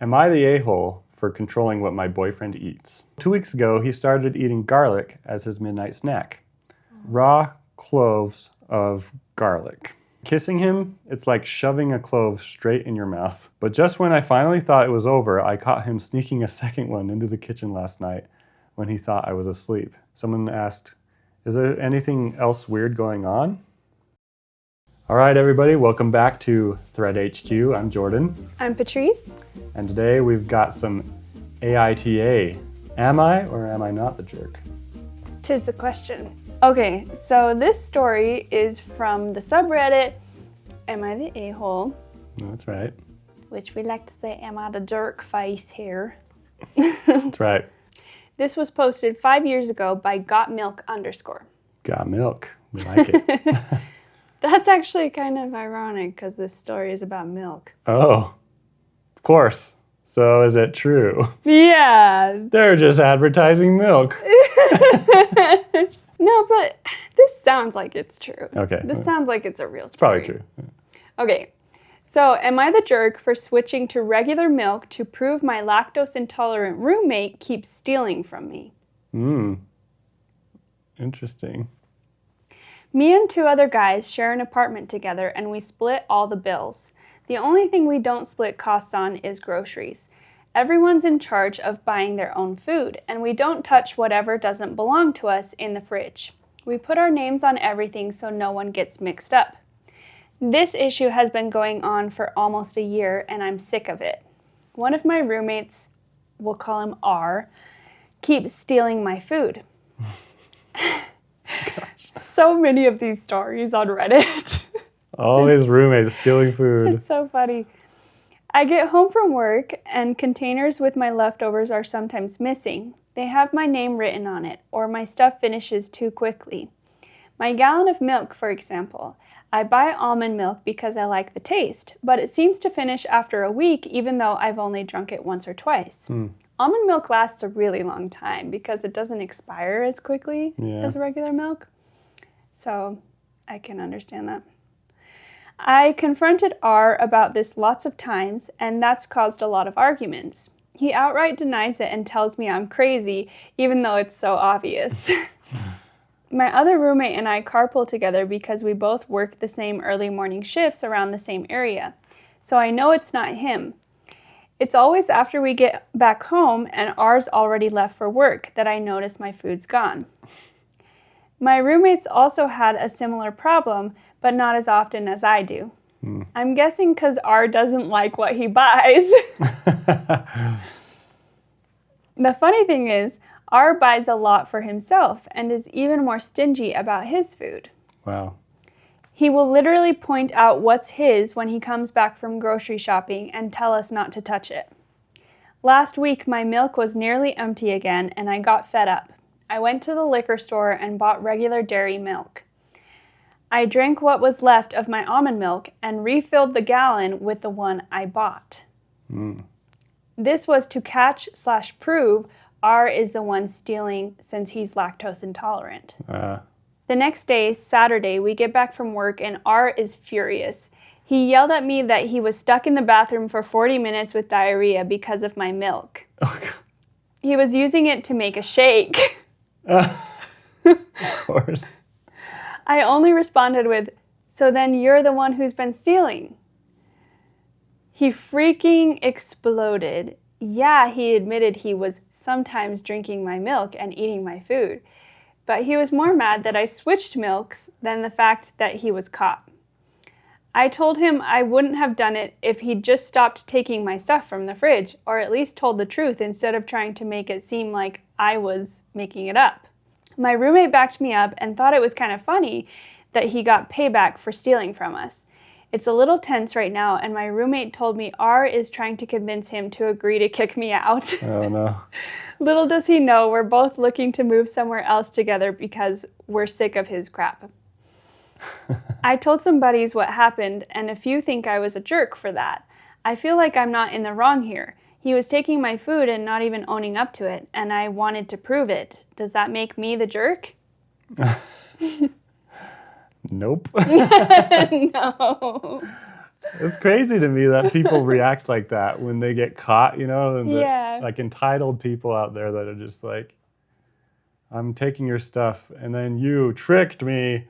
Am I the a-hole for controlling what my boyfriend eats? 2 weeks ago, he started eating garlic as his midnight snack. Raw cloves of garlic. Kissing him, it's like shoving a clove straight in your mouth. But just when I finally thought it was over, I caught him sneaking a second one into the kitchen last night when he thought I was asleep. Someone asked, is there anything else weird going on? All right, everybody, welcome back to Thread HQ. I'm Jordan. I'm Patrice. And today we've got some AITA. Am I or am I not the jerk? 'Tis the question. Okay, so this story is from the subreddit, Am I the A-hole? That's right. Which we like to say, Am I the jerk face here? That's right. This was posted 5 years ago by GotMilk_. Got milk. We like it. That's actually kind of ironic because this story is about milk. Oh, of course. So is it true? Yeah. They're just advertising milk. No, but this sounds like it's true. Okay. This sounds like it's a real It's story. probably true. Okay. So, am I the jerk for switching to regular milk to prove my lactose-intolerant roommate keeps stealing from me? Interesting. Me and two other guys share an apartment together and we split all the bills. The only thing we don't split costs on is groceries. Everyone's in charge of buying their own food, and we don't touch whatever doesn't belong to us in the fridge. We put our names on everything so no one gets mixed up. This issue has been going on for almost a year, and I'm sick of it. One of my roommates, we'll call him R, keeps stealing my food. So many of these stories on Reddit. All his roommates stealing food. It's so funny. I get home from work and containers with my leftovers are sometimes missing. They have my name written on it, or my stuff finishes too quickly. My gallon of milk, for example. I buy almond milk because I like the taste, but it seems to finish after a week even though I've only drunk it once or twice. Almond milk lasts a really long time because it doesn't expire as quickly as regular milk. So I can understand that. I confronted R about this lots of times, and that's caused a lot of arguments. He outright denies it and tells me I'm crazy, even though it's so obvious. My other roommate and I carpool together because we both work the same early morning shifts around the same area. So I know it's not him. It's always after we get back home and R's already left for work that I notice my food's gone. My roommates also had a similar problem, but not as often as I do. I'm guessing because R doesn't like what he buys. The funny thing is, R buys a lot for himself and is even more stingy about his food. Wow. He will literally point out what's his when he comes back from grocery shopping and tell us not to touch it. Last week, my milk was nearly empty again and I got fed up. I went to the liquor store and bought regular dairy milk. I drank what was left of my almond milk and refilled the gallon with the one I bought. This was to catch/prove R is the one stealing since he's lactose intolerant. The next day, Saturday, we get back from work and R is furious. He yelled at me that he was stuck in the bathroom for 40 minutes with diarrhea because of my milk. He was using it to make a shake. Of course. I only responded with, so then you're the one who's been stealing. He freaking exploded. Yeah, he admitted he was sometimes drinking my milk and eating my food, but he was more mad that I switched milks than the fact that he was caught. I told him I wouldn't have done it if he'd just stopped taking my stuff from the fridge, or at least told the truth instead of trying to make it seem like I was making it up. My roommate backed me up and thought it was kind of funny that he got payback for stealing from us. It's a little tense right now, and my roommate told me R is trying to convince him to agree to kick me out. Oh, no. Little does he know we're both looking to move somewhere else together because we're sick of his crap. I told some buddies what happened, and a few think I was a jerk for that. I feel like I'm not in the wrong here. He was taking my food and not even owning up to it, and I wanted to prove it. Does that make me the jerk? Nope. No. It's crazy to me that people react like that when they get caught, and Yeah. like entitled people out there that are just like, I'm taking your stuff and then you tricked me.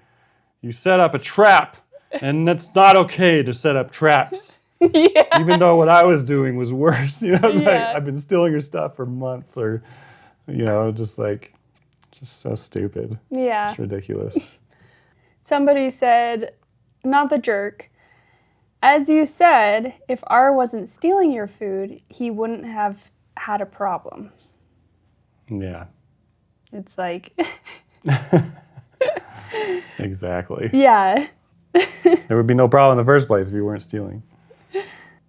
You set up a trap and it's not okay to set up traps. Yeah. Even though what I was doing was worse. It's like, Yeah. I've been stealing your stuff for months or, just so stupid. Yeah. It's ridiculous. Somebody said, not the jerk, as you said, if R wasn't stealing your food, he wouldn't have had a problem. Yeah. It's like... Exactly. Yeah. There would be no problem in the first place if you weren't stealing.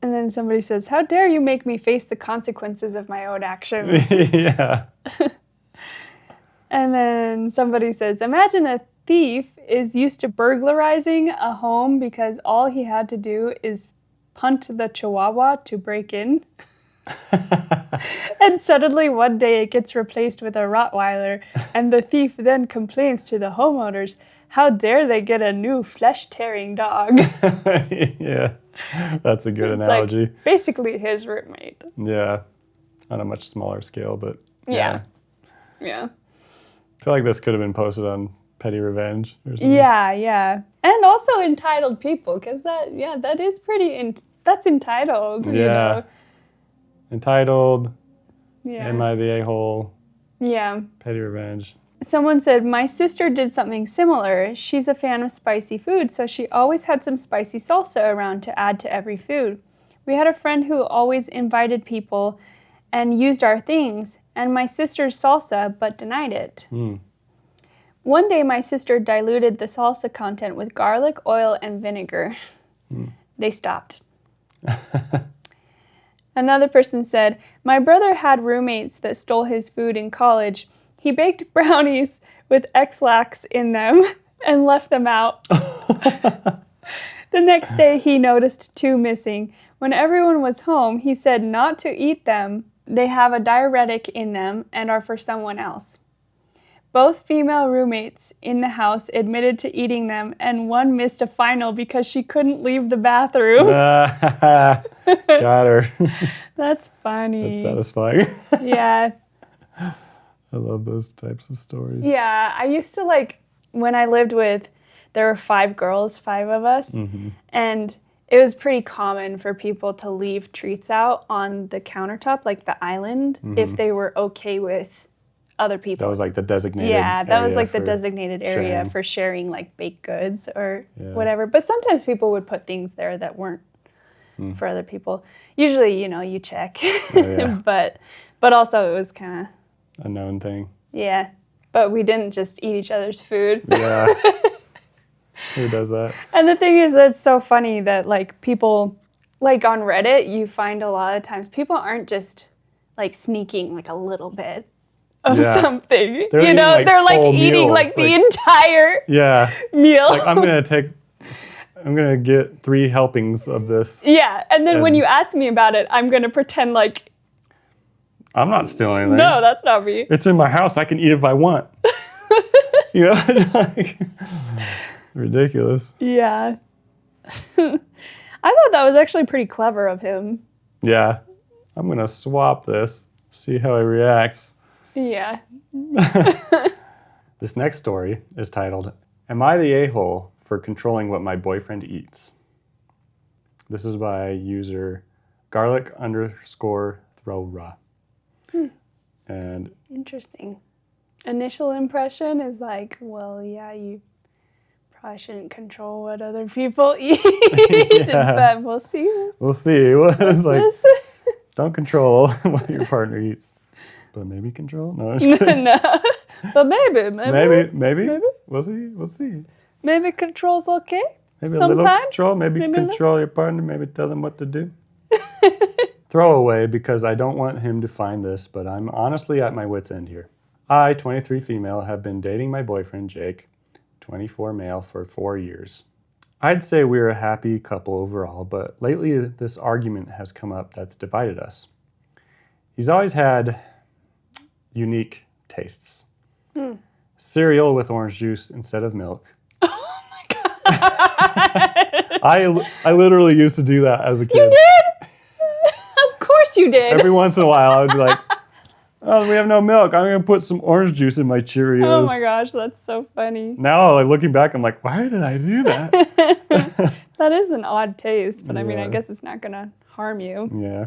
And then somebody says, how dare you make me face the consequences of my own actions? Yeah. And then somebody says, imagine a thief is used to burglarizing a home because all he had to do is punt the chihuahua to break in. And suddenly one day it gets replaced with a Rottweiler, and the thief then complains to the homeowners, how dare they get a new flesh-tearing dog? Yeah, that's a good It's analogy. like basically his roommate. Yeah, on a much smaller scale, but Yeah. I feel like this could have been posted on Petty Revenge or something. Yeah. And also entitled people, because that is that's entitled, Yeah. Entitled, Yeah. Am I the A-hole? Yeah. Petty Revenge. Someone said, my sister did something similar. She's a fan of spicy food, so she always had some spicy salsa around to add to every food. We had a friend who always invited people and used our things, and my sister's salsa, but denied it. One day, my sister diluted the salsa content with garlic, oil, and vinegar. They stopped. Another person said, my brother had roommates that stole his food in college. He baked brownies with X-Lax in them and left them out. The next day, he noticed 2 missing. When everyone was home, he said not to eat them. They have a diuretic in them and are for someone else. Both female roommates in the house admitted to eating them, and one missed a final because she couldn't leave the bathroom. Got her. That's funny. That's satisfying. Yeah. I love those types of stories. Yeah, I used to when I lived there were 5 girls, 5 of us, and it was pretty common for people to leave treats out on the countertop, like the island, if they were okay with other people. That was like the designated that was like the area designated area sharing. for sharing like baked goods or whatever. But sometimes people would put things there that weren't for other people. Usually, you check. But also it was kind of a known thing. Yeah. But we didn't just eat each other's food. Yeah. Who does that? And the thing is, it's so funny that people, on Reddit, you find a lot of times people aren't just sneaking a little bit of something. They're eating, they're eating meals, the entire meal. I'm gonna get 3 helpings of this. Yeah, and then when you ask me about it, I'm gonna pretend I'm not stealing anything. No, that's not me. It's in my house. I can eat if I want. Ridiculous. Yeah. I thought that was actually pretty clever of him. Yeah. I'm gonna swap this. See how he reacts. Yeah. This next story is titled, Am I the A-hole for controlling what my boyfriend eats? This is by user garlic_throw_raw. And interesting. Initial impression is you probably shouldn't control what other people eat. But we'll see. We'll see. What's this? Don't control what your partner eats. But maybe control? No, I'm just kidding. No. But maybe. Maybe. We'll see. Maybe control's okay. Maybe sometimes. A little control. Maybe control your partner. Maybe tell them what to do. Throwaway, because I don't want him to find this, but I'm honestly at my wit's end here. I, 23 female, have been dating my boyfriend, Jake, 24 male, for 4 years. I'd say we're a happy couple overall, but lately this argument has come up that's divided us. He's always had unique tastes. Cereal with orange juice instead of milk. Oh my God. I literally used to do that as a kid. You did? Of course you did. Every once in a while, I would be like, oh, we have no milk. I'm going to put some orange juice in my Cheerios. Oh my gosh, that's so funny. Now, like looking back, I'm like, why did I do that? That is an odd taste, but I mean, I Yeah. guess it's not going to harm you. Yeah.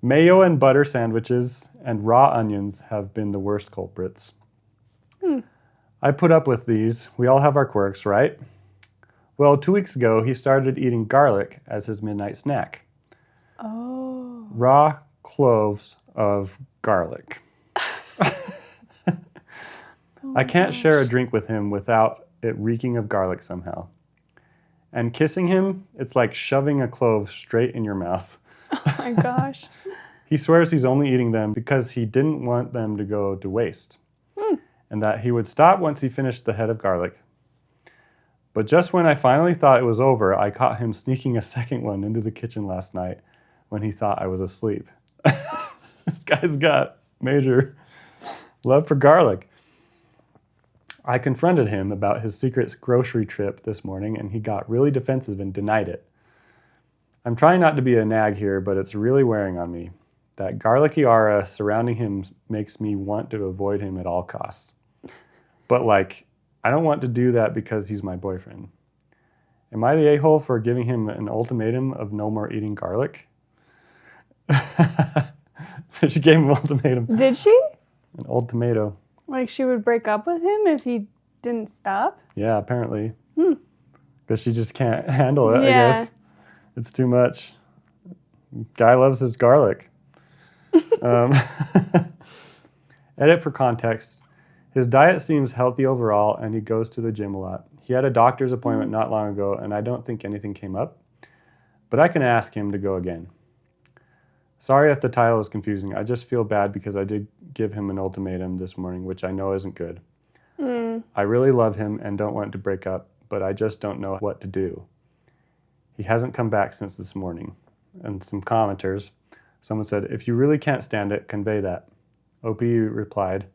Mayo and butter sandwiches and raw onions have been the worst culprits. I put up with these. We all have our quirks, right? Well, 2 weeks ago, he started eating garlic as his midnight snack. Oh. Raw cloves of garlic. I can't share a drink with him without it reeking of garlic somehow. And kissing him, it's like shoving a clove straight in your mouth. Oh my gosh. He swears he's only eating them because he didn't want them to go to waste. And that he would stop once he finished the head of garlic. But just when I finally thought it was over, I caught him sneaking a second one into the kitchen last night when he thought I was asleep. This guy's got major love for garlic. I confronted him about his secret grocery trip this morning, and he got really defensive and denied it. I'm trying not to be a nag here, but it's really wearing on me. That garlicky aura surrounding him makes me want to avoid him at all costs. But like, I don't want to do that because he's my boyfriend. Am I the a-hole for giving him an ultimatum of no more eating garlic? So she gave him an ultimatum. Did she? An ultimatum. Like she would break up with him if he didn't stop? Yeah, apparently. Because she just can't handle it, I Yeah. guess. It's too much. Guy loves his garlic. Edit for context. His diet seems healthy overall, and he goes to the gym a lot. He had a doctor's appointment not long ago, and I don't think anything came up. But I can ask him to go again. Sorry if the title is confusing. I just feel bad because I did give him an ultimatum this morning, which I know isn't good. I really love him and don't want to break up, but I just don't know what to do. He hasn't come back since this morning. And some commenters. Someone said, if you really can't stand it, convey that. OP replied,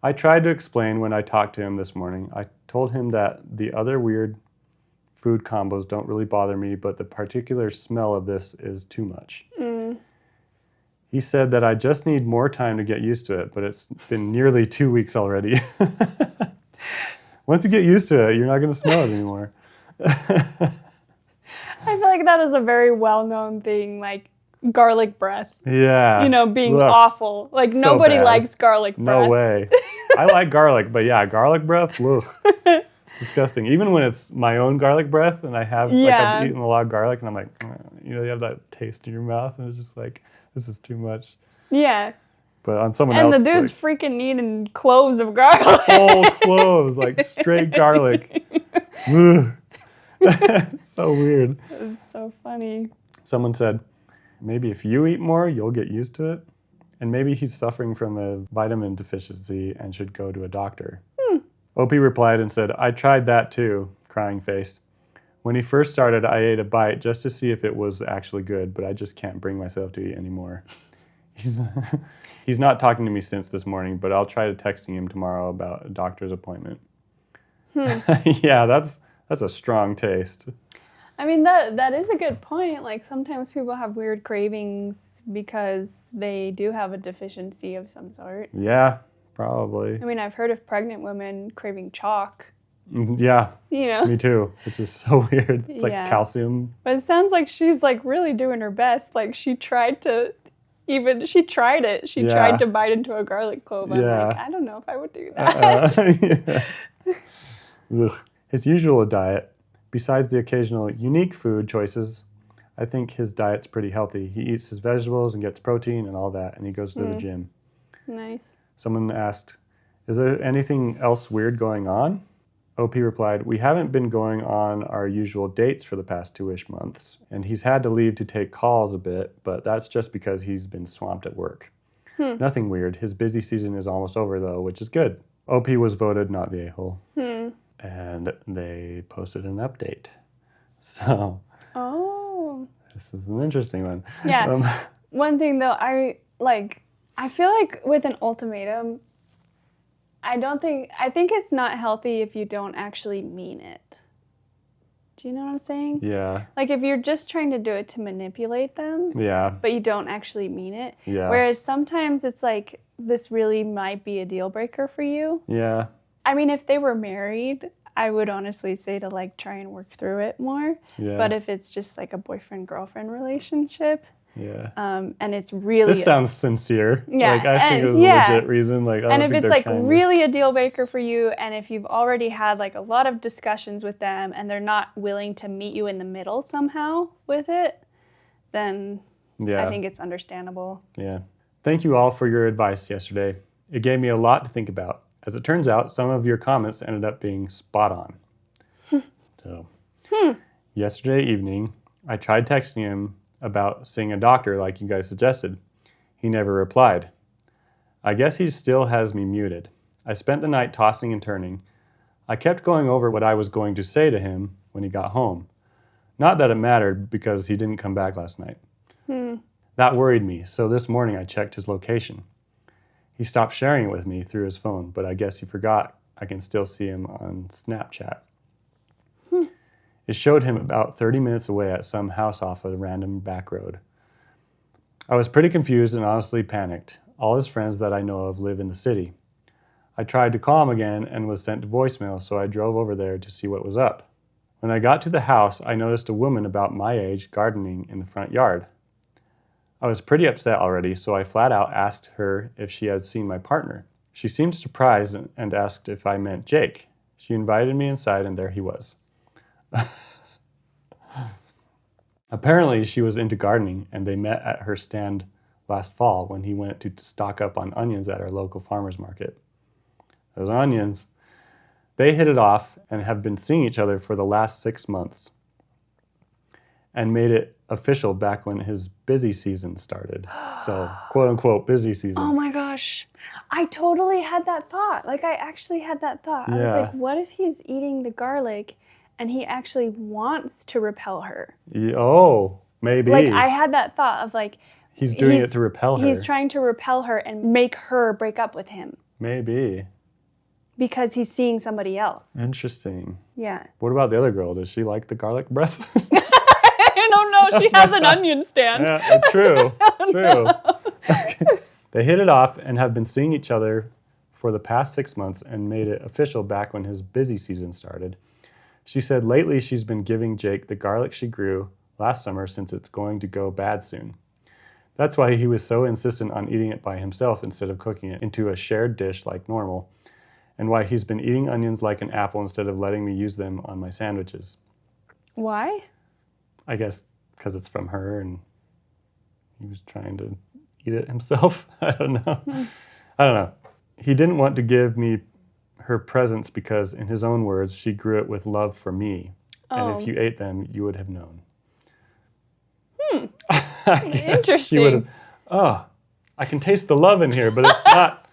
I tried to explain when I talked to him this morning. I told him that the other weird food combos don't really bother me, but the particular smell of this is too much. He said that I just need more time to get used to it, but it's been nearly 2 weeks already. Once you get used to it, you're not going to smell it anymore. I feel like that is a very well-known thing, like garlic breath. Yeah. You know, being Ugh. awful. Like So nobody bad. likes garlic breath. No way. I like garlic, but yeah, garlic breath, ugh, disgusting. Even when it's my own garlic breath and I have, like, Yeah. I've eaten a lot of garlic and I'm like, you have that taste in your mouth and it's just like, this is too much. Yeah. But on someone And else, the dude's it's freaking eating cloves of garlic. whole cloves, like straight garlic. Ugh. So weird. It's so funny. Someone said, maybe if you eat more, you'll get used to it. And maybe he's suffering from a vitamin deficiency and should go to a doctor. OP replied and said, I tried that too, crying face. When he first started, I ate a bite just to see if it was actually good, but I just can't bring myself to eat anymore. He's not talking to me since this morning, but I'll try to texting him tomorrow about a doctor's appointment. Yeah, that's a strong taste. I mean, that is a good point. Like, sometimes people have weird cravings because they do have a deficiency of some sort. Yeah, probably. I mean, I've heard of pregnant women craving chalk, Yeah, you know? me too, which is so weird. It's like Yeah. calcium. But it sounds like she's, like, really doing her best. Like, she tried it. She Yeah. tried to bite into a garlic clove. I'm Yeah. like, I don't know if I would do that. Yeah. Ugh. His usual diet, besides the occasional unique food choices, I think his diet's pretty healthy. He eats his vegetables and gets protein and all that, and he goes to the gym. Nice. Someone asked, is there anything else weird going on? OP replied, we haven't been going on our usual dates for the past 2-ish months, and he's had to leave to take calls a bit, but that's just because he's been swamped at work. Nothing weird. His busy season is almost over, though, which is good. OP was voted not the a-hole. And they posted an update. So Oh. this is an interesting one. Yeah. One thing, though, I feel like with an ultimatum, I think it's not healthy if you don't actually mean it. Do you know what I'm saying? Yeah. Like if you're just trying to do it to manipulate them, Yeah. but you don't actually mean it. Yeah. Whereas sometimes it's like, this really might be a deal breaker for you. Yeah. I mean, if they were married, I would honestly say to like try and work through it more. Yeah. But if it's just like a boyfriend-girlfriend relationship, yeah. And it's really... This sounds sincere. Yeah. Like, I think it was a legit reason. Like, I and don't if think it's they're like trying really a deal breaker for you, and if you've already had like a lot of discussions with them and they're not willing to meet you in the middle somehow with it, then I think it's understandable. Yeah. Thank you all for your advice yesterday. It gave me a lot to think about. As it turns out, some of your comments ended up being spot on. So, yesterday evening, I tried texting him about seeing a doctor like you guys suggested. He never replied. I guess he still has me muted. I spent the night tossing and turning. I kept going over what I was going to say to him when he got home. Not that it mattered because he didn't come back last night. That worried me, so this morning I checked his location. He stopped sharing it with me through his phone, but I guess he forgot I can still see him on Snapchat. It showed him about 30 minutes away at some house off a random back road. I was pretty confused and honestly panicked. All his friends that I know of live in the city. I tried to call him again and was sent to voicemail, so I drove over there to see what was up. When I got to the house, I noticed a woman about my age gardening in the front yard. I was pretty upset already, so I flat out asked her if she had seen my partner. She seemed surprised and asked if I meant Jake. She invited me inside, and there he was. Apparently, she was into gardening, and they met at her stand last fall when he went to stock up on onions at our local farmer's market. Those onions. They hit it off and have been seeing each other for the last 6 months and made it official back when his busy season started. So, quote unquote, busy season. Oh my gosh. I totally had that thought. Like, I actually had that thought. I was like, what if he's eating the garlic and he actually wants to repel her? Oh, maybe. Like, I had that thought of like... He's doing it to repel her. He's trying to repel her and make her break up with him. Maybe. Because he's seeing somebody else. Interesting. Yeah. What about the other girl? Does she like the garlic breath? I don't know. She has an onion stand. Yeah, true. True. Okay. They hit it off and have been seeing each other for the past 6 months and made it official back when his busy season started. She said lately she's been giving Jake the garlic she grew last summer since it's going to go bad soon. That's why he was so insistent on eating it by himself instead of cooking it into a shared dish like normal, and why he's been eating onions like an apple instead of letting me use them on my sandwiches. Why? I guess because it's from her and he was trying to eat it himself. I don't know. I don't know. He didn't want to give me her presents because, in his own words, she grew it with love for me. Oh. And if you ate them, you would have known. Interesting. She would have, I can taste the love in here, but it's not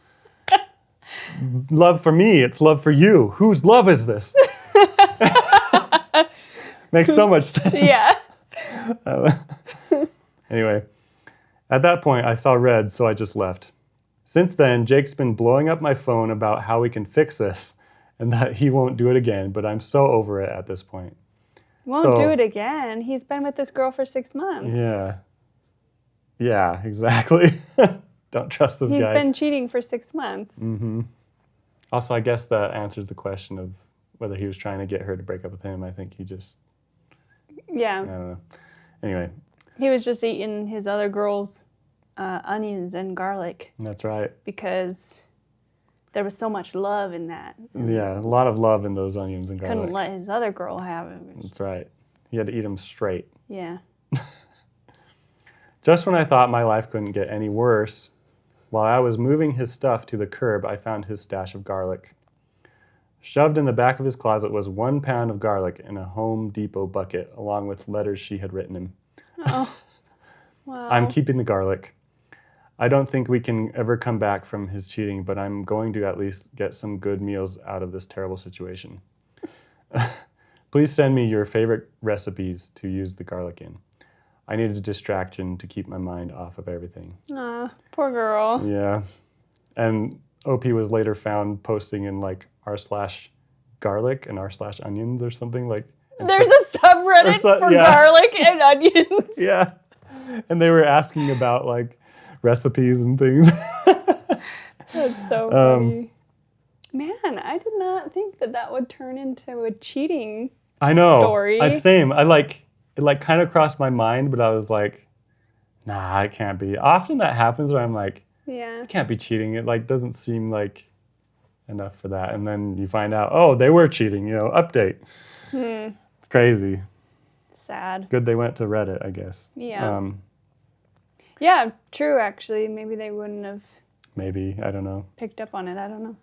love for me. It's love for you. Whose love is this? Makes so much sense. Yeah. Anyway, at that point, I saw red, so I just left. Since then, Jake's been blowing up my phone about how we can fix this and that he won't do it again, but I'm so over it at this point. Won't do it again. He's been with this girl for 6 months. Yeah. Yeah, exactly. Don't trust this guy. He's been cheating for 6 months. Mm-hmm. Also, I guess that answers the question of whether he was trying to get her to break up with him. I think he just... Yeah. I don't know. Anyway. He was just eating his other girl's onions and garlic. That's right. Because there was so much love in that. Yeah, a lot of love in those onions and garlic. Couldn't let his other girl have it. That's right. He had to eat them straight. Yeah. Just when I thought my life couldn't get any worse, while I was moving his stuff to the curb, I found his stash of garlic. Shoved in the back of his closet was 1 pound of garlic in a Home Depot bucket, along with letters she had written him. Oh, wow. I'm keeping the garlic. I don't think we can ever come back from his cheating, but I'm going to at least get some good meals out of this terrible situation. Please send me your favorite recipes to use the garlic in. I need a distraction to keep my mind off of everything. Poor girl. Yeah. And OP was later found posting in like r/garlic and r/onions or something like There's a subreddit for garlic and onions. Yeah. And they were asking about like recipes and things. That's so funny. Man, I did not think that would turn into a cheating story. Same. It like kind of crossed my mind, but I was like, nah, it can't be. Often that happens where I'm like, it can't be cheating. It like doesn't seem like enough for that. And then you find out, oh, they were cheating, update. It's crazy. Sad. Good they went to Reddit, I guess. Yeah. Yeah, true, actually. Maybe they wouldn't have. Maybe, I don't know. Picked up on it, I don't know.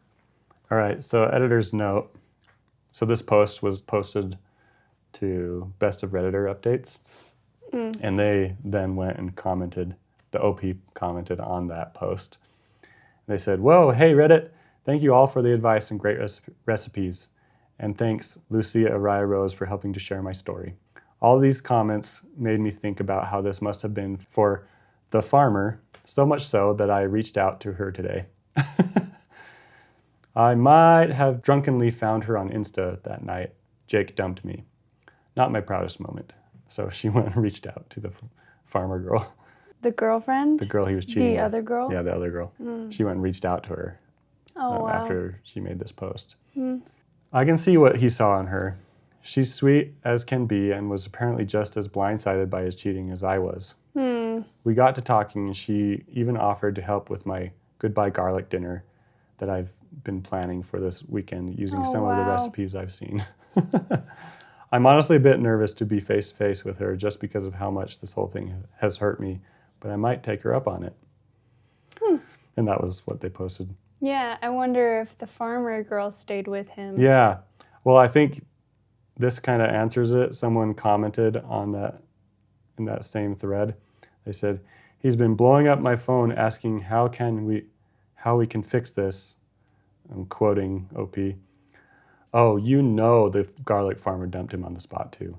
All right, so editor's note. So this post was posted to Best of Redditor updates. And they then went and commented, the OP commented on that post. They said, whoa, hey Reddit, thank you all for the advice and great recipes. And thanks Lucia Araya Rose for helping to share my story. All these comments made me think about how this must have been for the farmer, so much so that I reached out to her today. I might have drunkenly found her on Insta that night. Jake dumped me. Not my proudest moment. So she went and reached out to the farmer girl. The girlfriend? The girl he was cheating with. The other girl? Yeah, the other girl. She went and reached out to her after she made this post. I can see what he saw in her. She's sweet as can be and was apparently just as blindsided by his cheating as I was. We got to talking and she even offered to help with my goodbye garlic dinner that I've been planning for this weekend using some of the recipes I've seen. I'm honestly a bit nervous to be face-to-face with her just because of how much this whole thing has hurt me, but I might take her up on it. And that was what they posted. Yeah, I wonder if the farmer girl stayed with him. Yeah. Well, I think this kind of answers it. Someone commented on that in that same thread. They said, he's been blowing up my phone asking how we can fix this. I'm quoting OP. Oh, the garlic farmer dumped him on the spot too.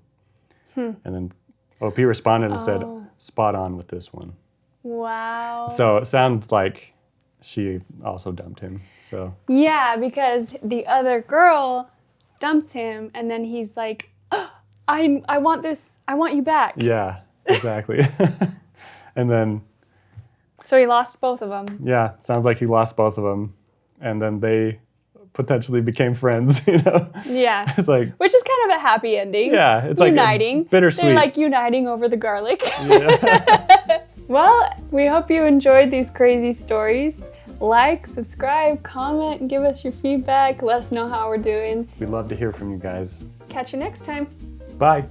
And then OP responded and said, spot on with this one. Wow. So it sounds like she also dumped him. So yeah, because the other girl dumps him and then he's like, I want this, I want you back. Yeah, exactly. And then so he lost both of them. Yeah, sounds like he lost both of them. And then they potentially became friends, Yeah. It's like, which is kind of a happy ending. Yeah, it's uniting. Like bittersweet. They're like uniting over the garlic. Yeah. Well, we hope you enjoyed these crazy stories. Like, subscribe, comment, give us your feedback. Let us know how we're doing. We'd love to hear from you guys. Catch you next time. Bye.